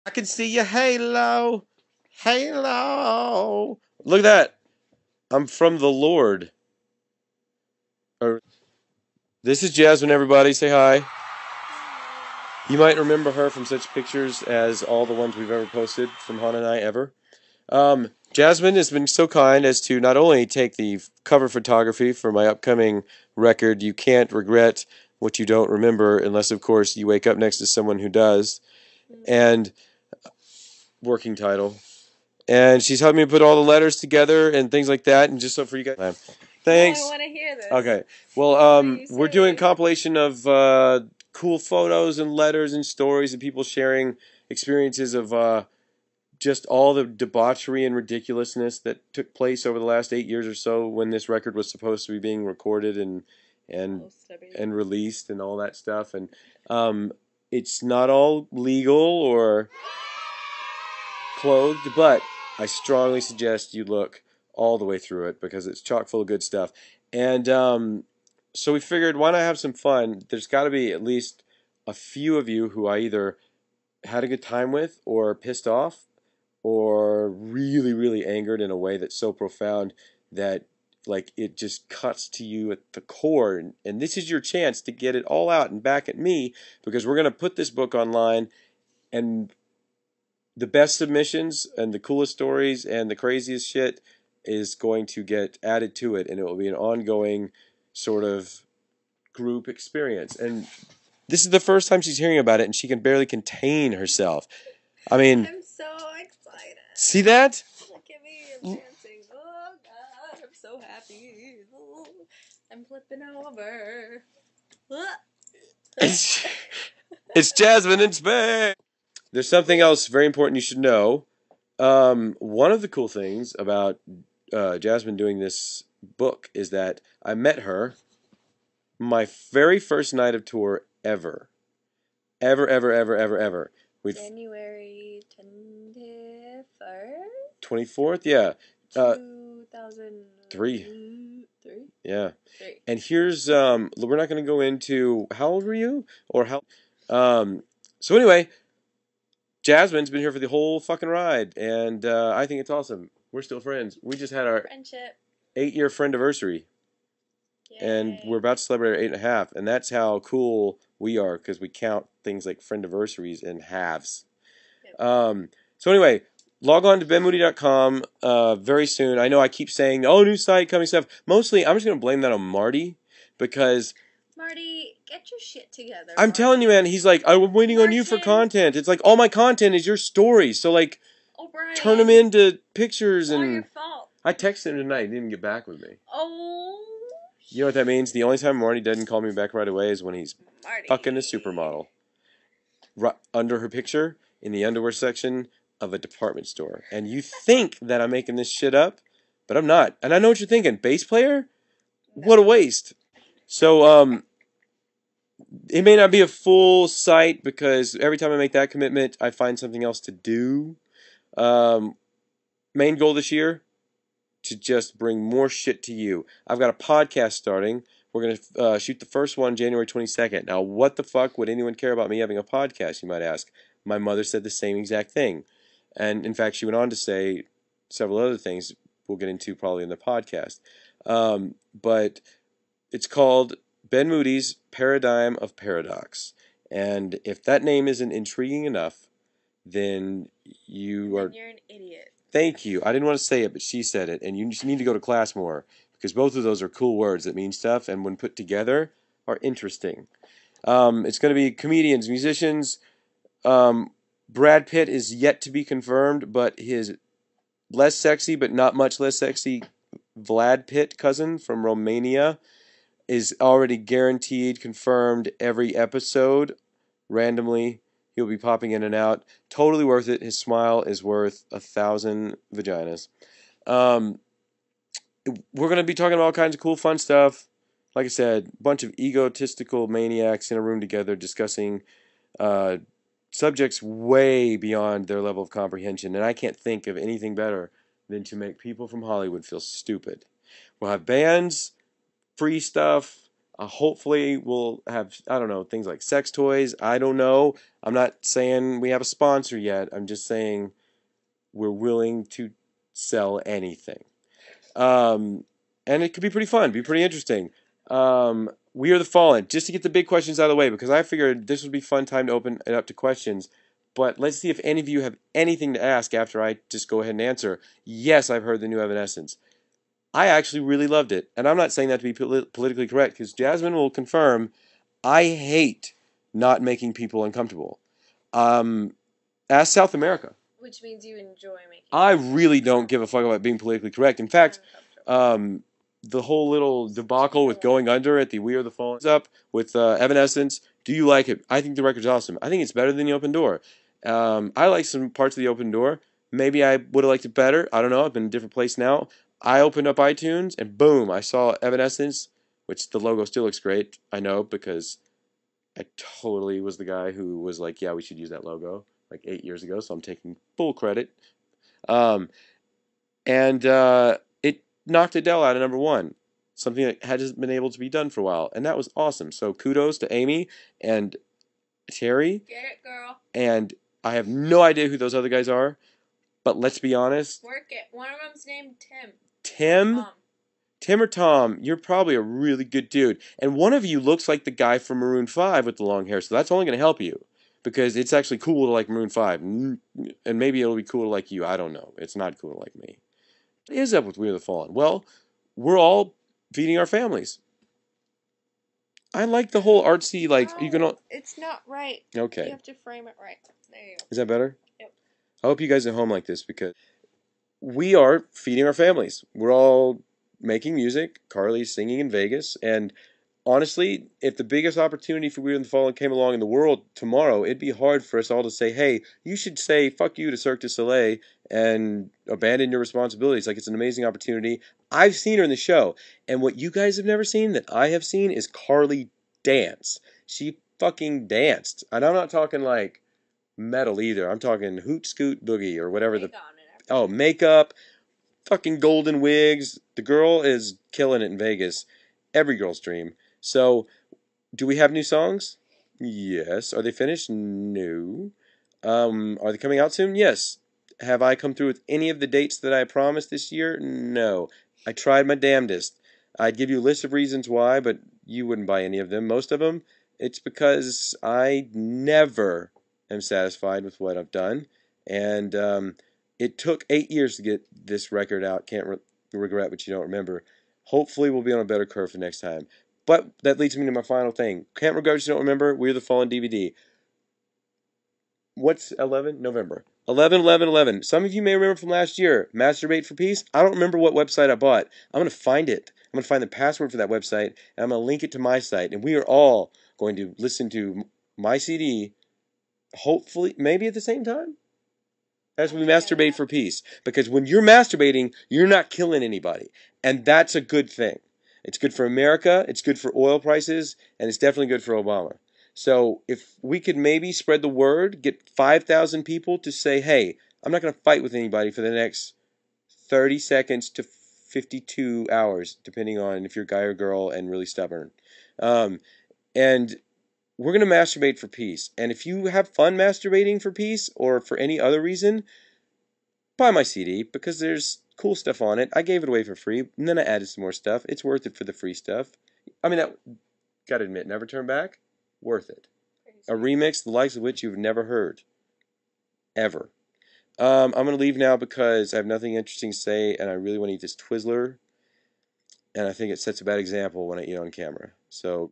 I can see your halo. Halo. Look at that. I'm from the Lord. This is Jasmine, everybody. Say hi. You might remember her from such pictures as all the ones we've ever posted from Hannah and I ever. Jasmine has been so kind as to not only take the cover photography for my upcoming record, You Can't Regret What You Don't Remember, unless, of course, you wake up next to someone who does, and working title. And she's helped me put all the letters together and things like that, and just so for you guys. Thanks. No, I want to hear this. Okay. Well, we're doing a compilation of cool photos and letters and stories and people sharing experiences of just all the debauchery and ridiculousness that took place over the last 8 years or so when this record was supposed to be being recorded and released and all that stuff. And it's not all legal or clothed, but I strongly suggest you look all the way through it because it's chock full of good stuff. And so we figured, why not have some fun? There's got to be at least a few of you who I either had a good time with or pissed off or really, really angered in a way that's so profound that like it just cuts to you at the core. And this is your chance to get it all out and back at me, because we're going to put this book online, and the best submissions and the coolest stories and the craziest shit is going to get added to it, and it will be an ongoing sort of group experience. And this is the first time she's hearing about it, and she can barely contain herself. I mean, I'm so excited. See that? Look at me, I'm dancing. Oh God, I'm so happy. Oh, I'm flipping over. It's Jasmine in Spain. There's something else very important you should know. One of the cool things about Jasmine doing this book is that I met her my very first night of tour ever. Ever. January 21st? 24th? Yeah. 2003. Yeah. 3. And here's, we're not going to go into, how old were you? Or how, so anyway, Jasmine's been here for the whole fucking ride, and I think it's awesome. We're still friends. We just had our friendship 8-year friendiversary. And we're about to celebrate our 8.5, and that's how cool we are, because we count things like friendiversaries in halves. Yep. So anyway, log on to benmoody.com very soon. I know I keep saying, oh, new site, coming stuff. Mostly, I'm just going to blame that on Marty, because Marty, get your shit together. I'm telling you, man, he's like, I'm waiting on you for content. It's like, all my content is your stories, so like, turn them into pictures. And your fault. I texted him tonight, he didn't even get back with me. Oh. You know what that means? The only time Marty doesn't call me back right away is when he's fucking a supermodel. Right under her picture in the underwear section of a department store. And you think that I'm making this shit up, but I'm not. And I know what you're thinking. Bass player? No. What a waste. So, it may not be a full site because every time I make that commitment, I find something else to do. Main goal this year, to just bring more shit to you. I've got a podcast starting. We're going to shoot the first one January 22nd. Now, what the fuck would anyone care about me having a podcast, you might ask? My mother said the same exact thing. And, in fact, she went on to say several other things we'll get into probably in the podcast. But it's called Ben Moody's Paradigm of Paradox. And if that name isn't intriguing enough, then you're an idiot. Thank you. I didn't want to say it, but she said it. And you just need to go to class more, because both of those are cool words that mean stuff, and when put together, are interesting. It's going to be comedians, musicians. Brad Pitt is yet to be confirmed, but his less sexy, but not much less sexy, Vlad Pitt cousin from Romania is already guaranteed, confirmed every episode, randomly. He'll be popping in and out. Totally worth it. His smile is worth 1,000 vaginas. We're going to be talking about all kinds of cool, fun stuff. Like I said, a bunch of egotistical maniacs in a room together discussing subjects way beyond their level of comprehension. And I can't think of anything better than to make people from Hollywood feel stupid. We'll have bands, free stuff, Hopefully, we'll have, I don't know, things like sex toys. I don't know. I'm not saying we have a sponsor yet. I'm just saying we're willing to sell anything. Um, and it could be pretty fun, be pretty interesting. We Are the Fallen, just to get the big questions out of the way, because I figured this would be a fun time to open it up to questions. But let's see if any of you have anything to ask after I just go ahead and answer. Yes, I've heard the new Evanescence. I actually really loved it. And I'm not saying that to be politically correct, because Jasmine will confirm I hate not making people uncomfortable. Ask South America. Which means you enjoy making. I really don't give a fuck about being politically correct. In fact, the whole little debacle with Going Under at the We Are the Fallen up with Evanescence. Do you like it? I think the record's awesome. I think it's better than The Open Door. I like some parts of The Open Door. Maybe I would have liked it better. I don't know. I've been in a different place now. I opened up iTunes and boom, I saw Evanescence, which the logo still looks great. I know because I totally was the guy who was like, yeah, we should use that logo like 8 years ago. So I'm taking full credit. Um, and it knocked Adele out of #1, something that hasn't been able to be done for a while, and that was awesome. So kudos to Amy and Terry. Get it, girl. And I have no idea who those other guys are, but let's be honest. Work it. One of them's named Tim. Tim? Tim or Tom, you're probably a really good dude. And one of you looks like the guy from Maroon 5 with the long hair, so that's only going to help you. Because it's actually cool to like Maroon 5. And maybe it'll be cool to like you. I don't know. It's not cool to like me. What is up with We Are the Fallen? Well, we're all feeding our families. I like the whole artsy, like, no, you can all... It's not right. Okay. You have to frame it right. There you go. Is that better? Yep. I hope you guys at home like this, because we are feeding our families. We're all making music. Carly's singing in Vegas. And honestly, if the biggest opportunity for We Are the Fallen came along in the world tomorrow, it'd be hard for us all to say, hey, you should say fuck you to Cirque du Soleil and abandon your responsibilities. Like, it's an amazing opportunity. I've seen her in the show. And what you guys have never seen that I have seen is Carly dance. She fucking danced. And I'm not talking like metal either. I'm talking hoot scoot boogie or whatever. Makeup, fucking golden wigs. The girl is killing it in Vegas. Every girl's dream. So, do we have new songs? Yes. Are they finished? No. Are they coming out soon? Yes. Have I come through with any of the dates that I promised this year? No. I tried my damnedest. I'd give you a list of reasons why, but you wouldn't buy any of them. Most of them, it's because I never am satisfied with what I've done. And it took 8 years to get this record out. Can't regret what you don't remember. Hopefully we'll be on a better curve for next time. But that leads me to my final thing. Can't regret what you don't remember. We're the Fallen DVD. What's 11? November. 11/11/11. Some of you may remember from last year. Masturbate for Peace. I don't remember what website I bought. I'm going to find it. I'm going to find the password for that website, and I'm going to link it to my site. And we are all going to listen to my CD, hopefully, maybe at the same time as we masturbate for peace. Because when you're masturbating, you're not killing anybody. And that's a good thing. It's good for America, it's good for oil prices, and it's definitely good for Obama. So if we could maybe spread the word, get 5,000 people to say, hey, I'm not going to fight with anybody for the next 30 seconds to 52 hours, depending on if you're a guy or girl and really stubborn. And we're going to masturbate for peace. And if you have fun masturbating for peace or for any other reason, buy my CD because there's cool stuff on it. I gave it away for free, and then I added some more stuff. It's worth it for the free stuff. I mean, gotta admit, Never Turn Back, worth it. A remix, the likes of which you've never heard. Ever. I'm going to leave now because I have nothing interesting to say, and I really want to eat this Twizzler, and I think it sets a bad example when I eat on camera. So...